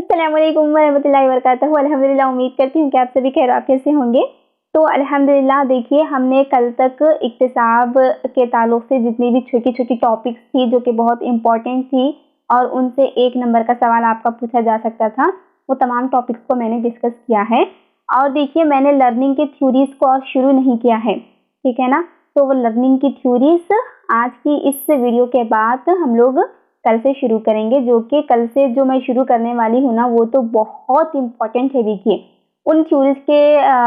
अस्सलाम वालेकुम वरहमतुल्लाहि वबरकातुहू। अल्हम्दुलिल्लाह, उम्मीद करती हूँ कि आप सभी खैरियत से होंगे। तो अल्हम्दुलिल्लाह देखिए, हमने कल तक इक्तिसाब के ताल्लुक़ से जितनी भी छोटी-छोटी टॉपिक्स थी जो कि बहुत इम्पोर्टेंट थी और उनसे 1 नंबर का सवाल आपका पूछा जा सकता था, वो तमाम टॉपिक्स को मैंने डिस्कस किया है। और देखिए, मैंने लर्निंग की थ्योरीज़ को और शुरू नहीं किया है, ठीक है ना। तो वो लर्निंग की थ्योरीज़ आज की इस वीडियो के बाद हम लोग कल से शुरू करेंगे, जो कि कल से जो मैं शुरू करने वाली हूँ ना, वो तो बहुत इम्पोर्टेंट है। देखिए, उन थ्योरीज़ के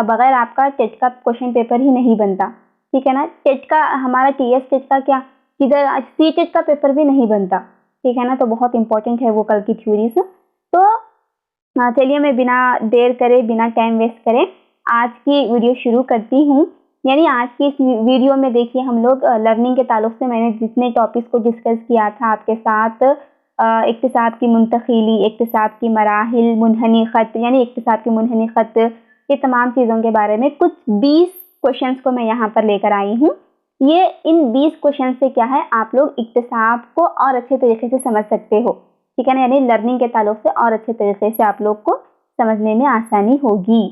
बगैर आपका टेट का क्वेश्चन पेपर ही नहीं बनता, ठीक है ना। टेट का हमारा टीएस टेट का क्या, इधर सी टेट का पेपर भी नहीं बनता, ठीक है ना। तो बहुत इंपॉर्टेंट है वो कल की थ्योरीज़। तो चलिए, मैं बिना देर करे, बिना टाइम वेस्ट करे आज की वीडियो शुरू करती हूँ। यानी आज की इस वीडियो में देखिए, हम लोग लर्निंग के ताल्लुक़ से मैंने जितने टॉपिक्स को डिस्कस किया था आपके साथ, इक्तिसाब की मुंतक़िली, इक्तिसाब की मराहिल, मुनहनी ख़त यानी इक्तिसाब की मुनहनी ख़त, ये तमाम चीज़ों के बारे में कुछ 20 क्वेश्चंस को मैं यहाँ पर लेकर आई हूँ। ये इन 20 क्वेश्चन से क्या है, आप लोग इक्तिसाब को और अच्छे तरीके से समझ सकते हो, ठीक है ना। यानी लर्निंग के ताल्लुक़ से और अच्छे तरीके से आप लोग को समझने में आसानी होगी।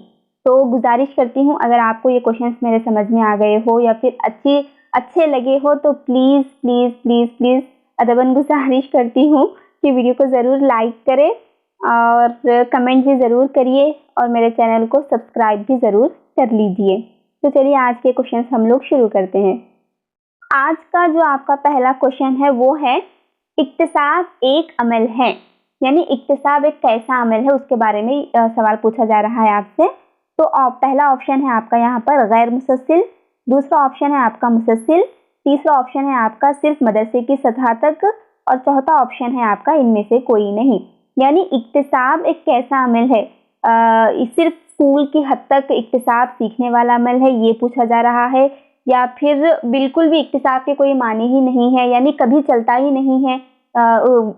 तो गुजारिश करती हूँ, अगर आपको ये क्वेश्चंस मेरे समझ में आ गए हो या फिर अच्छे लगे हो, तो प्लीज़ प्लीज़ प्लीज़ प्लीज़ अदबन गुजारिश करती हूँ कि वीडियो को ज़रूर लाइक करें और कमेंट भी ज़रूर करिए और मेरे चैनल को सब्सक्राइब भी ज़रूर कर लीजिए। तो चलिए, आज के क्वेश्चंस हम लोग शुरू करते हैं। आज का जो आपका पहला क्वेश्चन है वो है, इक्तिसाब एक अमल है, यानी इक्तिसाब एक कैसा अमल है, उसके बारे में सवाल पूछा जा रहा है आपसे। तो पहला ऑप्शन है आपका यहाँ पर गैर मुसस्सिल, दूसरा ऑप्शन है आपका मुसस्सिल, तीसरा ऑप्शन है आपका सिर्फ मदरसे की सतह तक और चौथा ऑप्शन है आपका इनमें से कोई नहीं। यानी इक्तिसाब एक कैसा अमल है, सिर्फ स्कूल की हद तक इक्तिसाब सीखने वाला अमल है, ये पूछा जा रहा है, या फिर बिल्कुल भी इक्तिसाब के कोई माने ही नहीं है, यानी कभी चलता ही नहीं है,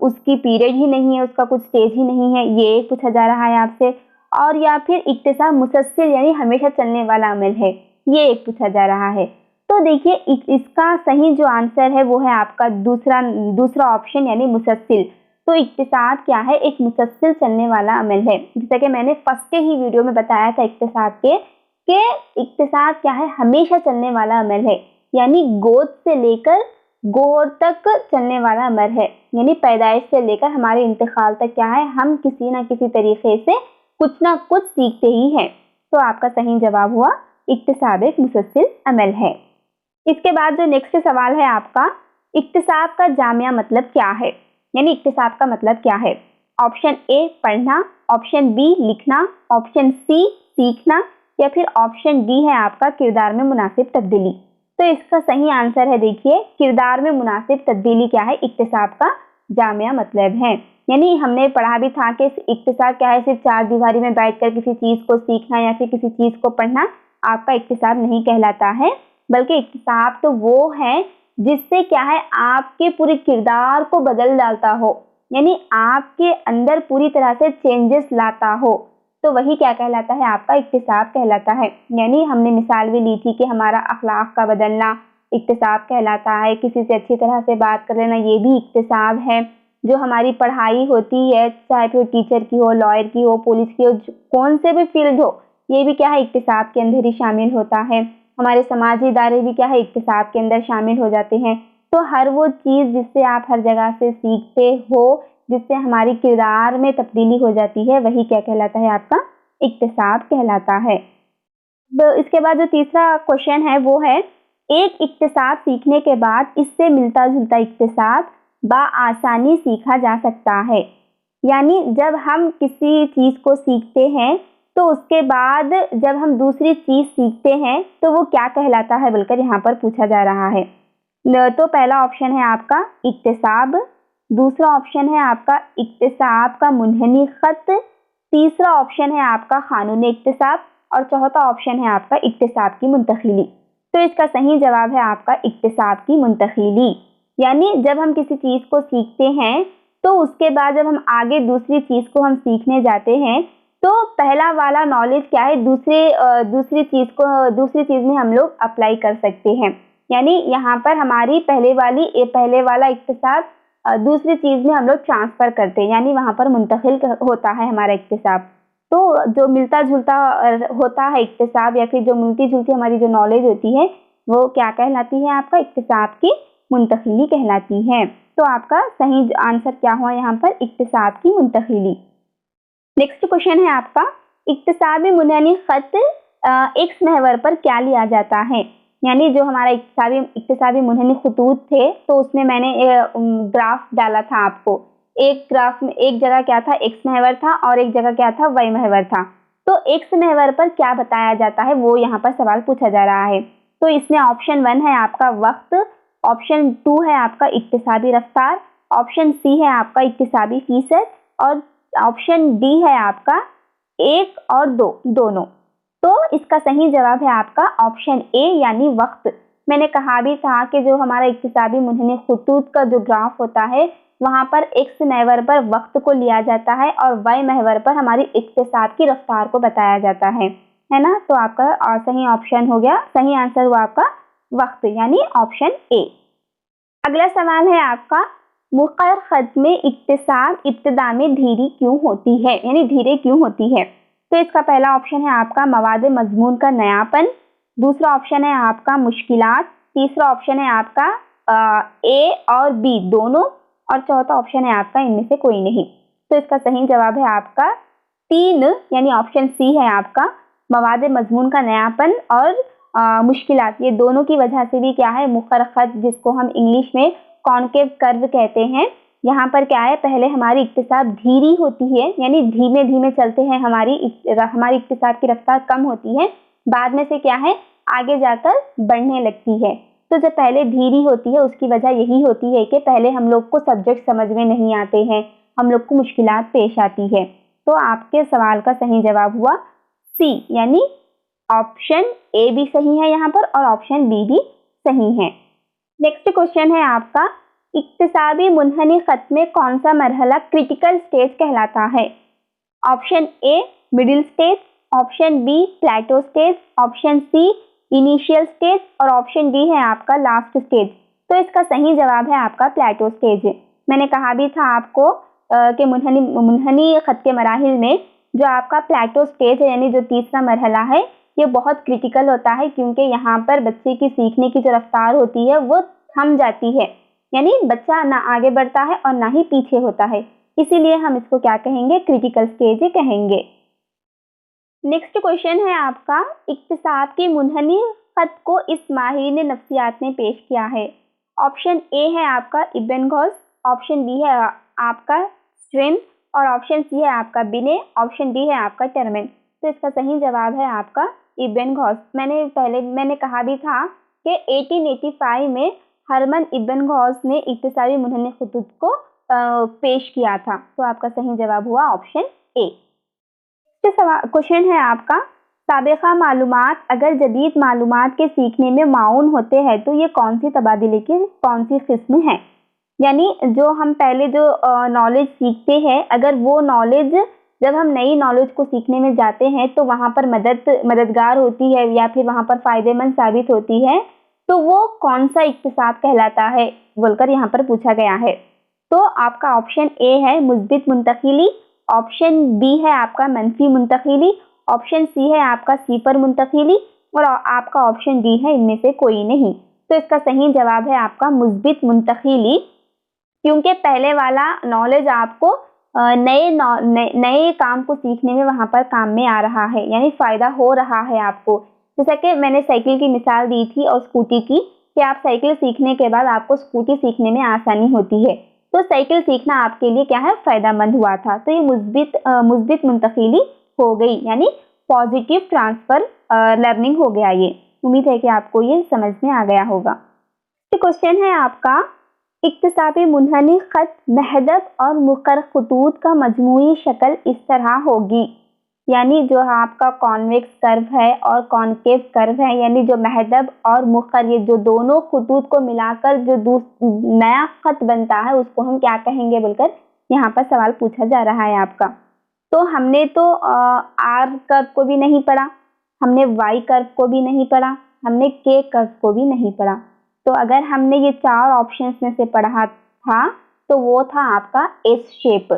उसकी पीरियड ही नहीं है, उसका कुछ स्टेज ही नहीं है, ये पूछा जा रहा है आपसे। और या फिर इक्तिसाब मुसस्सिल यानी हमेशा चलने वाला अमल है, ये एक पूछा जा रहा है। तो देखिए, इसका सही जो आंसर है वो है आपका दूसरा ऑप्शन यानी मुसस्सिल। तो इक्तिसाब क्या है, एक मुसस्सिल चलने वाला अमल है। जैसा कि मैंने फर्स्ट के ही वीडियो में बताया था इक्तिसाब के, कि इक्तिसाब क्या है, हमेशा चलने वाला अमल है, यानी गोद से लेकर गोर तक चलने वाला अमल है। यानी पैदाइश से लेकर हमारे इंतकाल तक क्या है, हम किसी ना किसी तरीके से कुछ ना कुछ सीखते ही हैं। तो आपका सही जवाब हुआ, इक्तिसाब एक मुसस्सिल अमल है। इसके बाद जो नेक्स्ट सवाल है आपका, इक्तिसाब का जामिया मतलब क्या है, यानी इक्तिसाब का मतलब क्या है। ऑप्शन ए पढ़ना, ऑप्शन बी लिखना, ऑप्शन सी सीखना, या फिर ऑप्शन डी है आपका किरदार में मुनासिब तब्दीली। तो इसका सही आंसर है, देखिए, किरदार में मुनासिब तब्दीली क्या है, इक्तिसाब का जामिया मतलब है। यानी हमने पढ़ा भी था कि इक्तिसाब क्या है, सिर्फ 4 दीवारी में बैठकर किसी चीज़ को सीखना या फिर किसी चीज़ को पढ़ना आपका इक्तिसाब नहीं कहलाता है, बल्कि इक्तिसाब तो वो है जिससे क्या है, आपके पूरे किरदार को बदल डालता हो, यानी आपके अंदर पूरी तरह से चेंजेस लाता हो, तो वही क्या कहलाता है, आपका इक्तिसाब कहलाता है। यानी हमने मिसाल भी ली थी कि हमारा अखलाक का बदलना इक्तिसाब कहलाता है, किसी से अच्छी तरह से बात कर लेना, ये भी इक्तिसाब है। जो हमारी पढ़ाई होती है, चाहे फिर टीचर की हो, लॉयर की हो, पुलिस की हो, कौन से भी फील्ड हो, ये भी क्या है, इक्तिसाब के अंदर ही शामिल होता है। हमारे समाजी इदारे भी क्या है, इक्तिसाब के अंदर शामिल हो जाते हैं। तो हर वो चीज़ जिससे आप हर जगह से सीखते हो, जिससे हमारी किरदार में तब्दीली हो जाती है, वही क्या कहलाता है, आपका इक्तिसाब कहलाता है। तो इसके बाद जो तीसरा क्वेश्चन है वो है, एक इक्तिसाब सीखने के बाद इससे मिलता जुलता इक्तिसाब आसानी सीखा जा सकता है। यानी जब हम किसी चीज़ को सीखते हैं तो उसके बाद जब हम दूसरी चीज़ सीखते हैं तो वो क्या कहलाता है, बोलकर यहाँ पर पूछा जा रहा है। तो पहला ऑप्शन है आपका इक्तिसाब, दूसरा ऑप्शन है आपका इक्तिसाब का मुनहनी ख़त, तीसरा ऑप्शन है आपका क़ानून इक्तिसाब और चौथा ऑप्शन है आपका इक्तिसाब की मुंतक़िली। तो इसका सही जवाब है आपका इक्तिसाब की मुंतक़िली। यानी जब हम किसी चीज़ को सीखते हैं तो उसके बाद जब हम आगे दूसरी चीज़ को हम सीखने जाते हैं तो पहला वाला नॉलेज क्या है, दूसरी चीज़ में हम लोग अप्लाई कर सकते हैं। यानी यहाँ पर हमारी पहले वाला इक्तिसाब दूसरी चीज़ में हम लोग ट्रांसफ़र करते हैं, यानी वहाँ पर मुंतकिल होता है हमारा इक्तिसाब। तो जो मिलता-जुलता होता है इक्तिसाब, या फिर जो मिलती-जुलती हमारी जो नॉलेज होती है, वो क्या कहलाती है? आपका इक्तिसाब की मुंतकिली कहलाती है। तो आपका सही आंसर क्या हुआ यहाँ पर? इक्तिसाब की मुंतकिली। नेक्स्ट क्वेश्चन है आपका, इक्तिसाबी मुनहनी खत एक्स महवर पर क्या लिया जाता है? यानी जो हमारा इक्तिसाबी मुनहनी खतूत थे, तो उसमें मैंने ग्राफ डाला था आपको। एक ग्राफ में एक जगह क्या था? एक्स महवर था, और एक जगह क्या था? वाई महवर था। तो एक्स महवर पर क्या बताया जाता है, वो यहाँ पर सवाल पूछा जा रहा है। तो इसमें ऑप्शन 1 है आपका वक्त, ऑप्शन 2 है आपका इक्तिसाबी रफ्तार, ऑप्शन सी है आपका इक्तिसाबी फीसद, और ऑप्शन डी है आपका 1 और 2 दोनों। तो इसका सही जवाब है आपका ऑप्शन ए, यानी वक्त। मैंने कहा भी था कि जो हमारा इक्तिसाबी मुनहनी खतूत का जो ग्राफ होता है, वहाँ पर एक्स महवर पर वक्त को लिया जाता है, और वाई महवर पर हमारी इक्तिसाब की रफ्तार को बताया जाता है ना? तो आपका सही ऑप्शन हो गया, सही आंसर हुआ आपका वक्त, यानी ऑप्शन ए। अगला सवाल है आपका, मुक़र्रर खत में इक्तिसाब इब्तिदा में धीरे क्यों होती है, यानी धीरे क्यों होती है? तो इसका पहला ऑप्शन है आपका मवाद मजमून का नयापन, दूसरा ऑप्शन है आपका मुश्किलात, तीसरा ऑप्शन है आपका ए और बी दोनों, और चौथा ऑप्शन है आपका इनमें से कोई नहीं। तो इसका सही जवाब है आपका 3, यानी ऑप्शन सी है आपका मवाद मजमून का नयापन और मुश्किलात। ये दोनों की वजह से भी क्या है, मुक़र्रर खत, जिसको हम इंग्लिश में कॉन्केव कर्व कहते हैं, यहाँ पर क्या है, पहले हमारी इक्तिसाब धीरी होती है, यानी धीमे धीमे चलते हैं, हमारी इक्तिसाब की रफ्तार कम होती है, बाद में से क्या है, आगे जाकर बढ़ने लगती है। तो जब पहले धीरी होती है, उसकी वजह यही होती है कि पहले हम लोग को सब्जेक्ट समझ में नहीं आते हैं, हम लोग को मुश्किलात पेश आती है। तो आपके सवाल का सही जवाब हुआ सी, यानी ऑप्शन ए भी सही है यहाँ पर, और ऑप्शन बी भी सही है। नेक्स्ट क्वेश्चन है आपका, इक्तिसाबी मुनहनी खत में कौन सा मरहला क्रिटिकल स्टेज कहलाता है? Option A middle stage, option B plateau stage, option C initial stage, और ऑप्शन डी है आपका लास्ट स्टेज। तो इसका सही जवाब है आपका प्लेटो स्टेज। मैंने कहा भी था आपको कि मुनहनी खत के मराहिल में जो आपका प्लेटो स्टेज है, यानी जो तीसरा मरहला है, ये बहुत क्रिटिकल होता है, क्योंकि यहाँ पर बच्चे की सीखने की जो रफ्तार होती है वो थम जाती है, यानी बच्चा ना आगे बढ़ता है और ना ही पीछे होता है, इसीलिए हम इसको क्या कहेंगे, क्रिटिकल स्टेज कहेंगे। नेक्स्ट क्वेश्चन है आपका, इक्तिसाब की मुनहनी खत को इस माहिर नफ्सियात ने पेश किया है? ऑप्शन ए है आपका इब्न गौस, ऑप्शन बी है आपका स्ट्रिम, और ऑप्शन सी है आपका बिने, ऑप्शन डी है आपका टर्मेन। तो इसका सही जवाब है आपका इब्न गौस। मैंने कहा भी था कि 1885 में हरमन इब्न गौस ने इक्तिसाबी मुनहनी खतूत को पेश किया था। तो आपका सही जवाब हुआ ऑप्शन ए। क्वेश्चन है आपका, साबिक़ा मालूमात अगर जदीद मालूमात के सीखने में माउन होते हैं तो ये कौन सी तबादले की कौन सी किस्म है? यानी जो हम पहले जो नॉलेज सीखते हैं, अगर वो नॉलेज जब हम नई नॉलेज को सीखने में जाते हैं तो वहाँ पर मददगार होती है, या फिर वहाँ पर फ़ायदेमंद साबित होती है, तो वो कौन सा इक्तिसाब कहलाता है बोलकर यहाँ पर पूछा गया है। तो आपका ऑप्शन ए है मुस्बित मुंतकिली, ऑप्शन बी है आपका मनफी मुंतकिली, ऑप्शन सी है आपका सीपर मुंतकिली, और आपका ऑप्शन डी है इनमें से कोई नहीं। तो इसका सही जवाब है आपका मुस्बित मुंतकिली, क्योंकि पहले वाला नॉलेज आपको नए काम को सीखने में वहाँ पर काम में आ रहा है, यानी फ़ायदा हो रहा है आपको। जैसा कि मैंने साइकिल की मिसाल दी थी और स्कूटी की, कि आप साइकिल सीखने के बाद आपको स्कूटी सीखने में आसानी होती है, तो साइकिल सीखना आपके लिए क्या है, फ़ायदेमंद हुआ था। तो ये मुस्बित मुंतकिली हो गई, यानी पॉजिटिव ट्रांसफ़र लर्निंग हो गया ये। उम्मीद है कि आपको ये समझ में आ गया होगा। तो क्वेश्चन है आपका, इक्तिसाबी मुनहनी खत महदब और मुक़र्रर खतूत का मजमूई शक्ल इस तरह होगी, यानी जो आपका कॉन्वेक्स कर्व है और कॉन्केव कर्व है, यानी जो महदब और मुक़र्रर, ये जो दोनों खतूत को मिलाकर जो नया खत बनता है उसको हम क्या कहेंगे बोलकर यहाँ पर सवाल पूछा जा रहा है आपका। तो हमने तो आर कर्व को भी नहीं पढ़ा, हमने वाई कर्व को भी नहीं पढ़ा, हमने के कर्व को भी नहीं पढ़ा। तो अगर हमने ये 4 ऑप्शंस में से पढ़ा था तो वो था आपका एस शेप,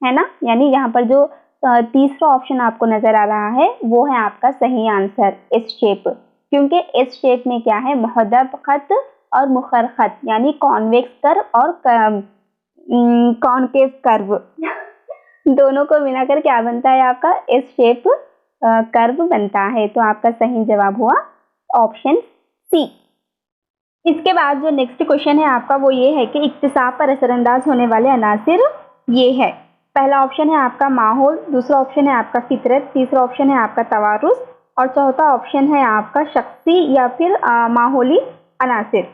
है ना। यानी यहाँ पर जो तीसरा ऑप्शन आपको नजर आ रहा है वो है आपका सही आंसर, एस शेप। क्योंकि एस शेप में क्या है, मुहद्दब खत और मुखर खत, यानी कॉन्वेक्स कर्व और कॉनकेव कर्व दोनों को मिलाकर क्या बनता है आपका एस शेप कर्व बनता है। तो आपका सही जवाब हुआ ऑप्शन सी। इसके बाद जो नेक्स्ट क्वेश्चन है आपका वो ये है कि इक्तिसाब पर असरअंदाज होने वाले अनासिर ये है। पहला ऑप्शन है आपका माहौल, दूसरा ऑप्शन है आपका फितरत, तीसरा ऑप्शन है आपका तवारुस और चौथा ऑप्शन है आपका शख्सी या फिर माहौली अनासिर।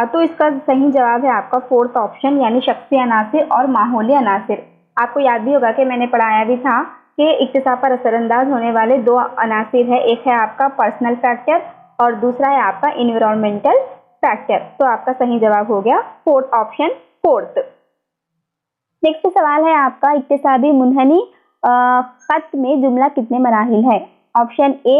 तो इसका सही जवाब है आपका फोर्थ ऑप्शन, यानी शख्सी अनासिर और माहौली अनासिर। आपको याद भी होगा कि मैंने पढ़ाया भी था कि इक्तिसाब पर असरअंदाज होने वाले दो अनासिर है, एक है आपका पर्सनल फैक्टर और दूसरा है आपका इन्वायरमेंटल फैक्टर। तो आपका सही जवाब हो गया फोर्थ ऑप्शन, फोर्थ। नेक्स्ट सवाल है आपका इक्तिसाबी मुनहनी खत में जुमला कितने मराहिल है। Option A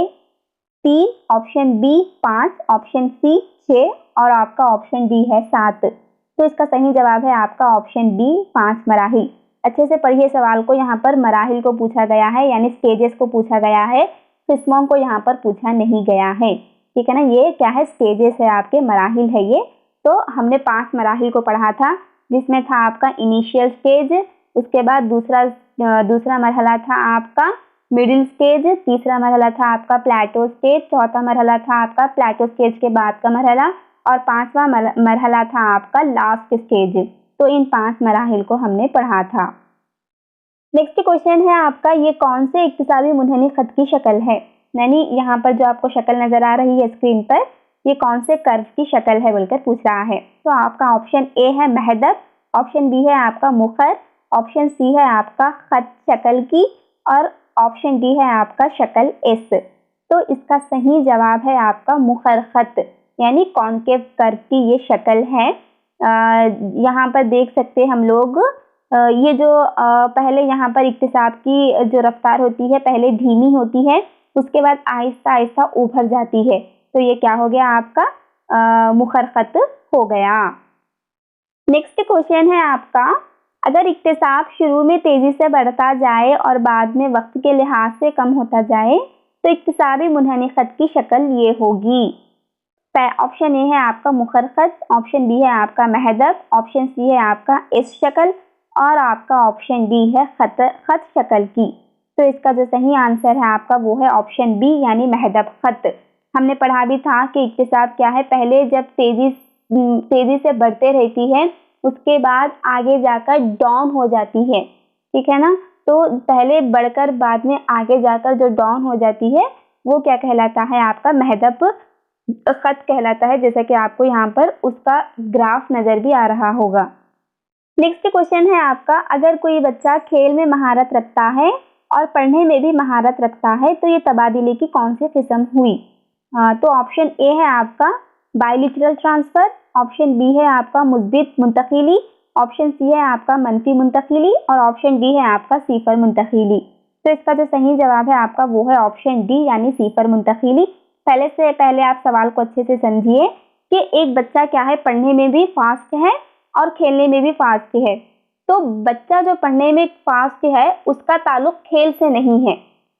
3, option B 5, option C 6 और आपका ऑप्शन डी है 7। तो इसका सही जवाब है आपका ऑप्शन बी 5 मराहिल। अच्छे से पढ़िए सवाल को, यहाँ पर मराहिल को पूछा गया है यानी स्टेजेस को पूछा गया है, किस्मों को यहाँ पर पूछा नहीं गया है, ठीक है ना। ये क्या है, स्टेजेस है आपके, मराहिल है ये। तो हमने 5 मराहिल को पढ़ा था, जिसमें था आपका इनिशियल स्टेज, उसके बाद दूसरा मरहला था आपका मिडिल स्टेज, तीसरा मरहला था आपका प्लेटो स्टेज, चौथा मरहला था आपका प्लेटो स्टेज के बाद का मरहला और 5वां मरहला था आपका लास्ट स्टेज। तो इन 5 मराहिल को हमने पढ़ा था। नेक्स्ट क्वेश्चन है आपका, ये कौन से इक्तिसाबी मुनहनी खत की शक्ल है। यानी यहाँ पर जो आपको शक्ल नजर आ रही है स्क्रीन पर, ये कौन से कर्व की शक्ल है बोलकर पूछ रहा है। तो आपका ऑप्शन ए है महदब, ऑप्शन बी है आपका मुखर, ऑप्शन सी है आपका खत शक्ल की और ऑप्शन डी है आपका शक्ल एस। तो इसका सही जवाब है आपका मुखर खत, यानी कॉनकेव कर्व की ये शक्ल है। यहाँ पर देख सकते हम लोग, ये जो पहले यहाँ पर इक्तिसाब की जो रफ्तार होती है पहले धीमी होती है, उसके बाद आहिस्ता आहिस्ता उभर जाती है। तो ये क्या हो गया आपका मुखर खत हो गया। नेक्स्ट क्वेश्चन है आपका, अगर इक्तिसाब शुरू में तेजी से बढ़ता जाए और बाद में वक्त के लिहाज से कम होता जाए तो इक्तिसाबी मुनहनी खत की शक्ल ये होगी। ऑप्शन ए है आपका मुखर खत, ऑप्शन बी है आपका महदब, ऑप्शन सी है आपका एस शक्ल और आपका ऑप्शन डी है खत शक्ल की। तो इसका जो सही आंसर है आपका वो है ऑप्शन बी, यानी महदब खत। हमने पढ़ा भी था कि इक्तिसाब क्या है, पहले जब तेजी से बढ़ते रहती है उसके बाद आगे जाकर डाउन हो जाती है, ठीक है ना। तो पहले बढ़कर बाद में आगे जाकर जो डाउन हो जाती है वो क्या कहलाता है आपका महदब खत कहलाता है, जैसा कि आपको यहाँ पर उसका ग्राफ नजर भी आ रहा होगा। नेक्स्ट क्वेश्चन है आपका, अगर कोई बच्चा खेल में महारत रखता है और पढ़ने में भी महारत रखता है तो ये तबादले की कौन सी किस्म हुई। तो ऑप्शन ए है आपका बायलिटरल ट्रांसफर, ऑप्शन बी है आपका मुस्बित मुंतकिली, ऑप्शन सी है आपका मनफी मुंतकिली और ऑप्शन डी है आपका सीफर मुंतकिली। तो इसका जो सही जवाब है आपका वो है ऑप्शन डी, यानी सीफर मुंतकिली। पहले आप सवाल को अच्छे से समझिए कि एक बच्चा क्या है, पढ़ने में भी फास्ट है और खेलने में भी फास्ट है। तो बच्चा जो पढ़ने में फास्ट है उसका ताल्लुक खेल से नहीं है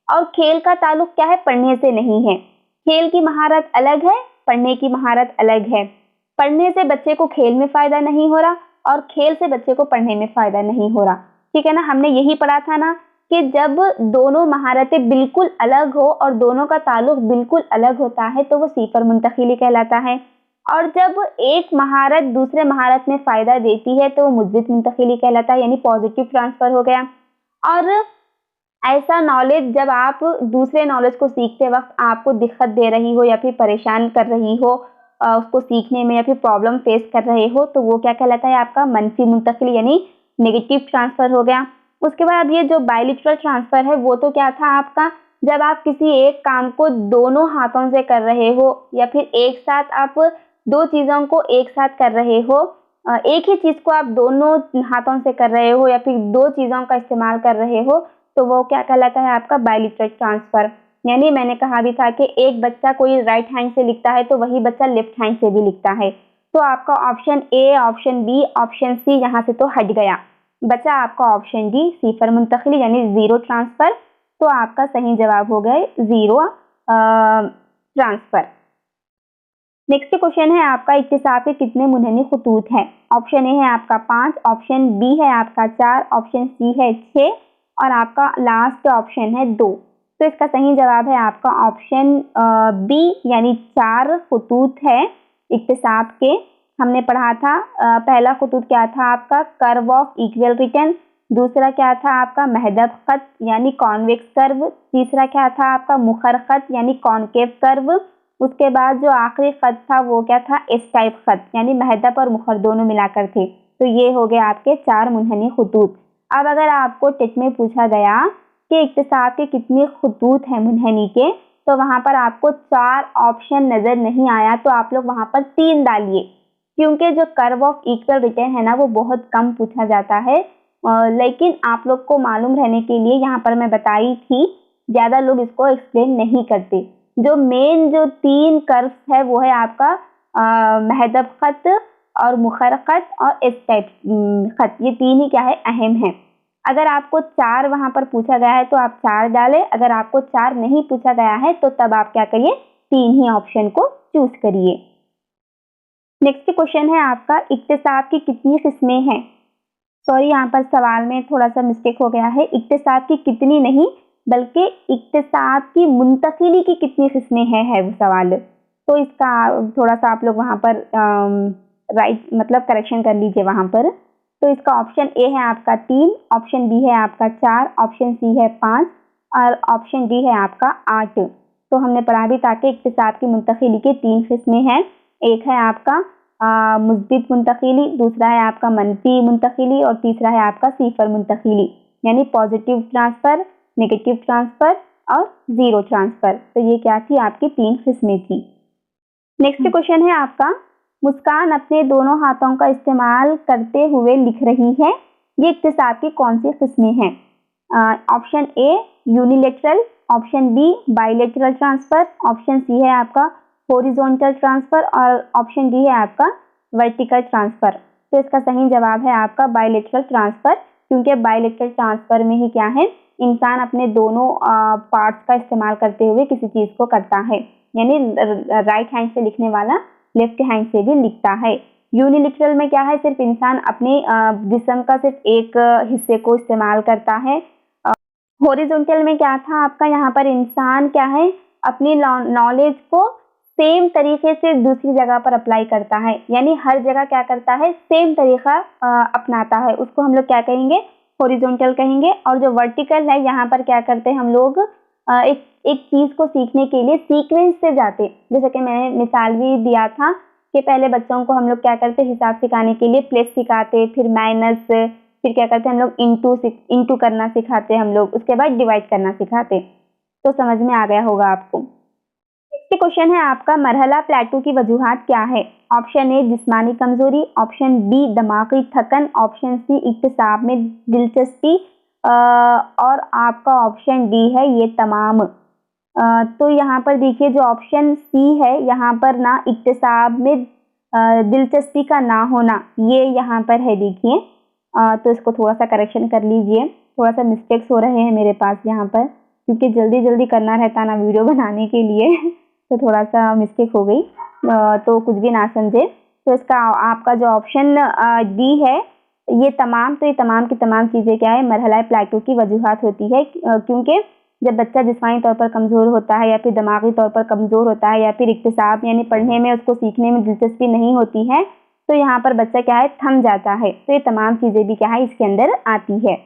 और खेल का ताल्लुक क्या है, पढ़ने से नहीं है। खेल की महारत अलग है, पढ़ने की महारत अलग है। पढ़ने से बच्चे को खेल में फायदा नहीं हो रहा और खेल से बच्चे को पढ़ने में फायदा नहीं हो रहा, ठीक है ना। हमने यही पढ़ा था ना कि जब दोनों महारतें बिल्कुल अलग हो और दोनों का ताल्लुक बिल्कुल अलग होता है तो वो सीफर मुंतकिली कहलाता है, और जब एक महारत दूसरे महारत में फायदा देती है तो वो मुस्बित मुंतकिली कहलाता है, यानी पॉजिटिव ट्रांसफर हो गया। और ऐसा नॉलेज जब आप दूसरे नॉलेज को सीखते वक्त आपको दिक्कत दे रही हो या फिर परेशान कर रही हो उसको सीखने में या फिर प्रॉब्लम फेस कर रहे हो तो वो क्या कहलाता है आपका मनफी मुंतकिली, यानी नेगेटिव ट्रांसफर हो गया। उसके बाद अब ये जो बायलिटरल ट्रांसफर है वो तो क्या था आपका, जब आप किसी एक काम को दोनों हाथों से कर रहे हो या फिर एक साथ आप दो चीज़ों को एक साथ कर रहे हो, एक ही चीज़ को आप दोनों हाथों से कर रहे हो या फिर दो चीज़ों का इस्तेमाल कर रहे हो तो वो क्या कहलाता है आपका बायलिटरल ट्रांसफर। यानी मैंने कहा भी था कि एक बच्चा कोई राइट हैंड से लिखता है तो वही बच्चा लेफ्ट हैंड से भी लिखता है। तो आपका option A, option B, option C यहाँ से तो हट गया, बचा आपका ऑप्शन डी, सिफर मुंतकिली यानी जीरो ट्रांसफर। तो आपका सही जवाब हो गए जीरो ट्रांसफर। नेक्स्ट क्वेश्चन है आपका, इत्तिसाब के कितने मुनहनी खतूत हैं? ऑप्शन ए है आपका 5, ऑप्शन बी है आपका 4, ऑप्शन सी है 6 और आपका लास्ट ऑप्शन है 2। तो इसका सही जवाब है आपका ऑप्शन बी यानी 4 खतूत है इत्तिसाब के। हमने पढ़ा था पहला खतूत क्या था आपका, कर्व ऑफ इक्वल रिटर्न, दूसरा क्या था आपका महदब खत यानी कॉन्वेक्स कर्व, तीसरा क्या था आपका मुखर खत यानी कॉन्केव कर्व, उसके बाद जो आखिरी खत था वो क्या था, एस टाइप खत यानी महदब और मुखर दोनों मिलाकर थे। तो ये हो गए आपके 4 मुनहनी खतूत। अब अगर आपको टेट में पूछा गया कि इक्तिसाब के कितने खतूत हैं मुनहनी के, तो वहां पर आपको 4 ऑप्शन नजर नहीं आया, तो आप लोग वहां पर 3 डालिए, क्योंकि जो कर्व ऑफ इक्वल रिटर्न है ना वो बहुत कम पूछा जाता है। लेकिन आप लोग को मालूम रहने के लिए यहाँ पर मैं बताई थी, ज्यादा लोग इसको एक्सप्लेन नहीं करते। जो मेन जो 3 कर्व्स है वो है आपका महदब खत और मुखर खत और एस टाइप खत, ये 3 ही क्या है अहम है। अगर आपको 4 वहां पर पूछा गया है तो आप 4 डालें, अगर आपको 4 नहीं पूछा गया है तो तब आप क्या करिए, 3 ही ऑप्शन को चूज करिए। नेक्स्ट क्वेश्चन है आपका, इक्तिसाब की कितनी किस्में हैं? सॉरी यहाँ पर सवाल में थोड़ा सा मिस्टेक हो गया है, इक्तिसाब की कितनी नहीं बल्कि इक्तिसाब की मुंतकिली की कितनी किस्में हैं है वो सवाल। तो इसका थोड़ा सा आप लोग वहाँ पर राइट मतलब करेक्शन कर लीजिए वहाँ पर। तो इसका ऑप्शन ए है आपका 3, ऑप्शन बी है आपका 4, ऑप्शन सी है 5 और ऑप्शन डी है आपका 8। तो हमने पढ़ा भी था कि इक्तिसाब की मुंतकिली के 3 किस्में हैं, एक है आपका मुस्बित मुंतकिली, दूसरा है आपका मनफी मुंतकिली और तीसरा है आपका सिफर मुंतकिली यानी पॉजिटिव ट्रांसफर, नेगेटिव ट्रांसफर और जीरो ट्रांसफर। तो ये क्या थी आपकी 3 किस्में थी। नेक्स्ट क्वेश्चन है आपका, मुस्कान अपने दोनों हाथों का इस्तेमाल करते हुए लिख रही है, ये इक्तिसाब की कौन सी किस्में हैं? Option A unilateral, option B bilateral transfer, option C है आपका हॉरिजॉन्टल ट्रांसफर और ऑप्शन डी है आपका वर्टिकल ट्रांसफर। तो इसका सही जवाब है आपका बाइलेटरल ट्रांसफर, क्योंकि बाइलेटरल ट्रांसफर में ही क्या है, इंसान अपने दोनों पार्ट्स का इस्तेमाल करते हुए किसी चीज को करता है, यानी राइट हैंड से लिखने वाला लेफ्ट हैंड से भी लिखता है। यूनिलिटरल में क्या है, सिर्फ इंसान अपने जिस्म का सिर्फ एक हिस्से को इस्तेमाल करता है। हॉरिजॉन्टल में क्या था आपका, यहाँ पर इंसान क्या है अपनी नॉलेज को सेम तरीके से दूसरी जगह पर अप्लाई करता है, यानी हर जगह क्या करता है सेम तरीका अपनाता है, उसको हम लोग क्या कहेंगे, हॉरिजॉन्टल कहेंगे। और जो वर्टिकल है यहाँ पर क्या करते हैं हम लोग एक चीज को सीखने के लिए सीक्वेंस से जाते, जैसे कि मैंने मिसाल भी दिया था कि पहले बच्चों को हम लोग क्या करते हिसाब सिखाने के लिए प्लस सिखाते, फिर माइनस, फिर क्या करते हम लोग इंटू करना सिखाते हम लोग, उसके बाद डिवाइड करना सिखाते। तो समझ में आ गया होगा आपको। नेक्स्ट क्वेश्चन है आपका, मरहला प्लेटो की वजूहात क्या है? ऑप्शन ए जिस्मानी कमजोरी, ऑप्शन बी दिमागी थकन, ऑप्शन सी इक्तिसाब में दिलचस्पी और आपका ऑप्शन डी है ये तमाम। तो यहाँ पर देखिए जो ऑप्शन सी है यहाँ पर ना इक्तिसाब में दिलचस्पी का ना होना, ये यहाँ पर है देखिए। तो इसको थोड़ा सा करेक्शन कर लीजिए, थोड़ा सा मिस्टेक्स हो रहे हैं मेरे पास यहाँ पर, क्योंकि जल्दी जल्दी करना रहता ना वीडियो बनाने के लिए तो थोड़ा सा मिस्टेक हो गई, तो कुछ भी ना समझे। तो इसका आपका जो ऑप्शन डी है ये तमाम, तो ये तमाम की तमाम चीज़ें क्या है, मरहला प्लेटो की वजूहात होती है। क्योंकि जब बच्चा जिस्मानी तौर पर कमज़ोर होता है या फिर दिमागी तौर पर कमज़ोर होता है या फिर इक्तिसाब यानी पढ़ने में उसको सीखने में दिलचस्पी नहीं होती है, तो यहाँ पर बच्चा क्या है थम जाता है। तो ये तमाम चीज़ें भी क्या है इसके अंदर आती है।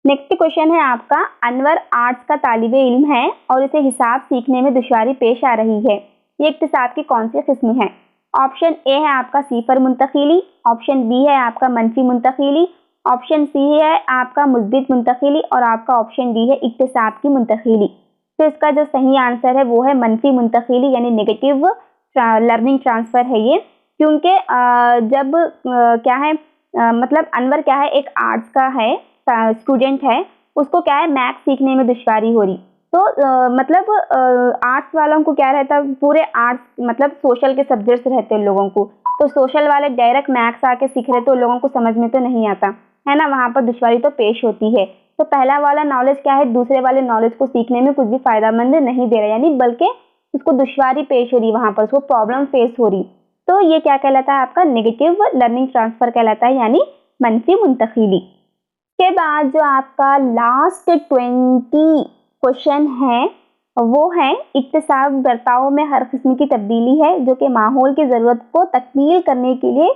नेक्स्ट क्वेश्चन है आपका, अनवर आर्ट्स का तालिबे इल्म है और इसे हिसाब सीखने में दुश्वारी पेश आ रही है, ये इक्तिसाब की कौन सी किस्म है? ऑप्शन ए है आपका सिफर मुंतकिली, ऑप्शन बी है आपका मनफी मुंतकिली, ऑप्शन सी है आपका मुस्बित मुंतकिली और आपका ऑप्शन डी है इक्तिसाब की मुंतकिली। तो इसका जो सही आंसर है वो है मनफी मुंतकिली यानी नेगेटिव लर्निंग ट्रांसफर है ये। क्योंकि जब क्या है मतलब अनवर क्या है एक आर्ट्स का है स्टूडेंट है, उसको क्या है मैथ्स सीखने में दुश्वारी हो रही, तो मतलब आर्ट्स वालों को क्या रहता है पूरे आर्ट्स मतलब सोशल के सब्जेक्ट्स रहते हैं लोगों को, तो सोशल वाले डायरेक्ट मैथ्स आके सीख रहे तो लोगों को समझ में तो नहीं आता, है ना, वहाँ पर दुश्वारी तो पेश होती है। तो पहला वाला नॉलेज क्या है, दूसरे वाले नॉलेज को सीखने में कुछ भी फायदामंद नहीं दे रहा, यानी बल्कि उसको दुश्वारी पेश हो रही, वहाँ पर उसको प्रॉब्लम फेस हो रही। तो ये क्या कहलाता है, आपका नेगेटिव लर्निंग ट्रांसफर कहलाता है, यानी मनफी मुंतकिली। के बाद जो आपका लास्ट 20 क्वेश्चन है वो है इक्तिसाब बर्ताव में हर किस्म की तब्दीली है जो कि माहौल की ज़रूरत को तकमील करने के लिए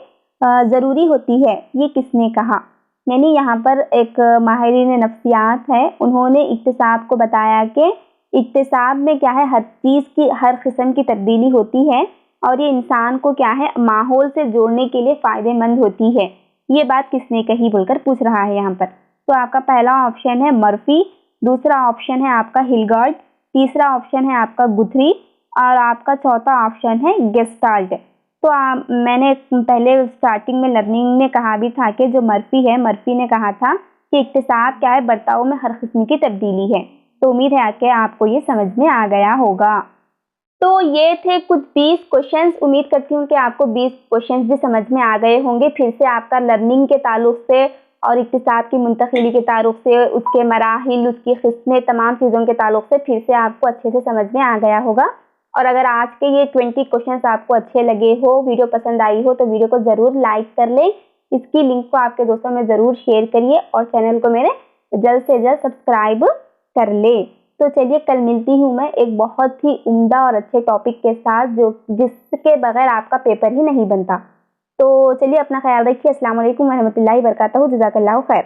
ज़रूरी होती है, ये किसने कहा। यानी यहाँ पर एक माहिरीन नफ्सियात है, उन्होंने इक्तिसाब को बताया कि इक्तिसाब में क्या है, हर चीज़ की हर किस्म की तब्दीली होती है और ये इंसान को क्या है, माहौल से जोड़ने के लिए फ़ायदेमंद होती है। ये बात किसने कही बोलकर पूछ रहा है यहाँ पर। तो आपका पहला ऑप्शन है मर्फी, दूसरा ऑप्शन है आपका हिलगार्ड, तीसरा ऑप्शन है आपका गुथरी और आपका चौथा ऑप्शन है गेस्टाल्ट। तो मैंने पहले स्टार्टिंग में लर्निंग में कहा भी था कि जो मर्फी है, मर्फी ने कहा था कि इक्तिसाब क्या है, बर्ताव में हर किस्म की तब्दीली है। तो उम्मीद है कि आपको ये समझ में आ गया होगा। तो ये थे कुछ 20 क्वेश्चंस। उम्मीद करती हूँ कि आपको 20 क्वेश्चंस भी समझ में आ गए होंगे। फिर से आपका लर्निंग के ताल्लुक से और इक्तिसाब की मुंतकिली के ताल्लुक से, उसके मराहिल, उसकी किस्में, तमाम चीज़ों के ताल्लुक से फिर से आपको अच्छे से समझ में आ गया होगा। और अगर आज के ये 20 क्वेश्चंस आपको अच्छे लगे हो, वीडियो पसंद आई हो, तो वीडियो को ज़रूर लाइक कर लें। इसकी लिंक को आपके दोस्तों में ज़रूर शेयर करिए और चैनल को मेरे जल्द से जल्द सब्सक्राइब कर ले। तो चलिए कल मिलती हूँ मैं एक बहुत ही उम्दा और अच्छे टॉपिक के साथ, जो जिसके बगैर आपका पेपर ही नहीं बनता। तो चलिए अपना ख्याल रखिए। अस्सलाम वालेकुम वरहमतुल्लाहि वबरकातुहू। जज़ाकल्लाहु खैर।